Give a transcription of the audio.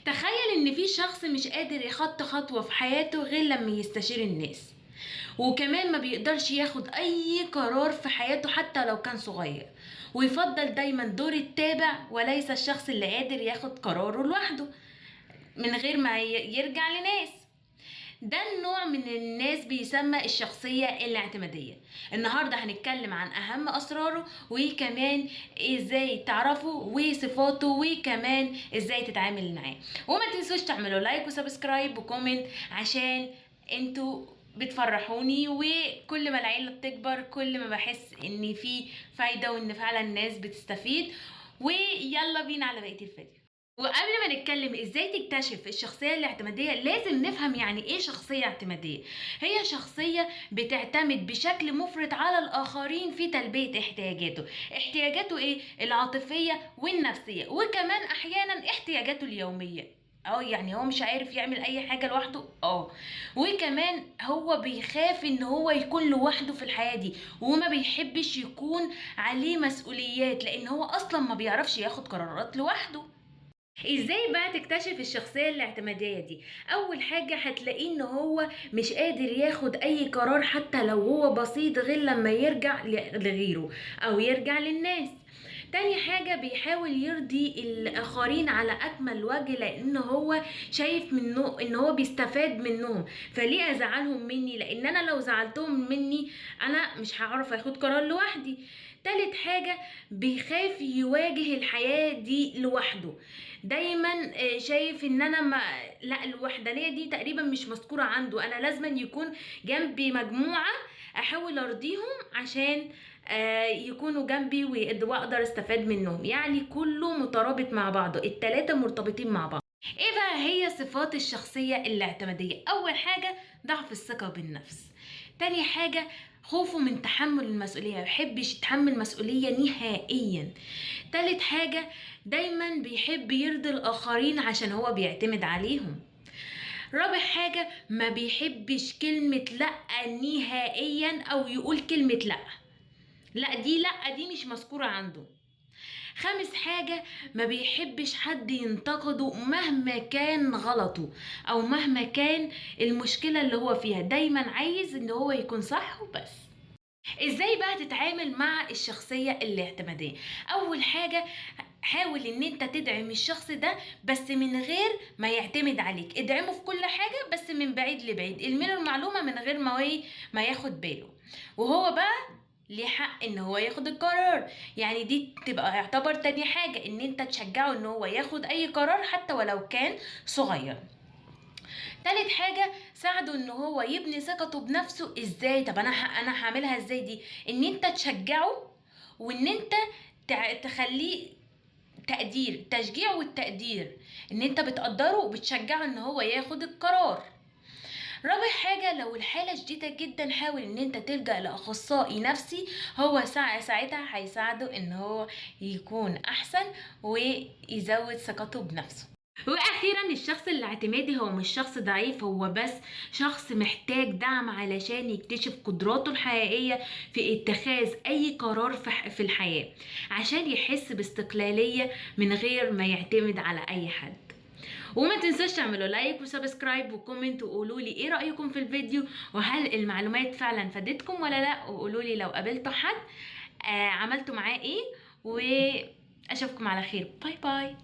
تخيل ان في شخص مش قادر يخط خطوة في حياته غير لما يستشير الناس، وكمان ما بيقدرش ياخد اي قرار في حياته حتى لو كان صغير، ويفضل دايما دور التابع وليس الشخص اللي قادر ياخد قراره لوحده من غير ما يرجع لناس. ده النوع من الناس بيسمى الشخصية الاعتمادية. النهاردة هنتكلم عن أهم أسراره، وكمان إزاي تعرفه وصفاته، وكمان إزاي تتعامل معاه. وما تنسوش تعملوا لايك وسبسكرايب وكومنت عشان انتوا بتفرحوني، وكل ما العيلة بتكبر كل ما بحس ان في فايدة وان فعلا الناس بتستفيد. ويلا بينا على بقية الفيديو. وقبل ما نتكلم ازاي تكتشف الشخصية الاعتمادية، لازم نفهم يعني ايه شخصية اعتمادية. هي شخصية بتعتمد بشكل مفرط على الاخرين في تلبية احتياجاته ايه؟ العاطفية والنفسية، وكمان احيانا احتياجاته اليومية. يعني هو مش عارف يعمل اي حاجة لوحده. وكمان هو بيخاف ان هو يكون لوحده في الحياة دي، وما بيحبش يكون عليه مسؤوليات لان هو اصلا ما بيعرفش ياخد قرارات لوحده. ازاي بقى تكتشف الشخصية الاعتمادية دي؟ اول حاجة هتلاقيه ان هو مش قادر ياخد اي قرار حتى لو هو بسيط غير لما يرجع لغيره او يرجع للناس. تاني حاجة بيحاول يرضي الآخرين على أكمل وجه لأن هو شايف منه إن هو بيستفاد منهم، فليه أزعلهم مني؟ لأن أنا لو زعلتهم مني أنا مش هعرف أخد قرار لوحدي. تالت حاجة بيخاف يواجه الحياة دي لوحده، دايما شايف ان انا لا، الوحدانية دي تقريبا مش مذكورة عنده، انا لازم يكون جنبي مجموعة احاول ارضيهم عشان يكونوا جنبي واقدر استفاد منهم. يعني كله مترابط مع بعضه، التلاتة مرتبطين مع بعض. ايه بقى هي صفات الشخصية الاعتمادية؟ اول حاجة ضعف الثقة بالنفس. تاني حاجة خوفه من تحمل المسؤولية، ميحبش يتحمل مسؤولية نهائيا. تالت حاجة دايما بيحب يرضي الآخرين عشان هو بيعتمد عليهم. رابع حاجة ما بيحبش كلمة لأ نهائيا، أو يقول كلمة لأ دي مش مذكورة عنده. خامس حاجة ما بيحبش حد ينتقده مهما كان غلطه أو مهما كان المشكلة اللي هو فيها، دايما عايز إن هو يكون صح وبس. ازاي بقى تتعامل مع الشخصية الاعتمادية؟ اول حاجة حاول ان انت تدعم الشخص ده بس من غير ما يعتمد عليك، ادعمه في كل حاجة بس من بعيد لبعيد، المله المعلومة من غير ما ياخد باله، وهو بقى ليه حق ان هو ياخد القرار. يعني دي تبقى يعتبر تاني حاجة، ان انت تشجعه ان هو ياخد اي قرار حتى ولو كان صغير. تالت حاجة ساعده ان هو يبني ثقته بنفسه. ازاي؟ طب انا هعملها ازاي دي؟ ان انت تشجعه وان انت تخليه تشجيع والتقدير، ان انت بتقدره وبتشجعه ان هو ياخد القرار. رابع حاجة لو الحالة شديدة جدا حاول ان انت تلجأ لأخصائي نفسي، هو ساعتها هيساعده ان هو يكون احسن ويزود ثقته بنفسه. واخيرا الشخص الاعتمادي هو مش شخص ضعيف، هو بس شخص محتاج دعم علشان يكتشف قدراته الحقيقية في اتخاذ اي قرار في الحياة، عشان يحس باستقلالية من غير ما يعتمد على اي حد. وما تنسوش تعملوا لايك وسبسكرايب وكومنت وقولوا لي ايه رأيكم في الفيديو، وهل المعلومات فعلا فادتكم ولا لا، وقولوا لي لو قابلتوا حد عملتوا معاه ايه. واشوفكم على خير، باي باي.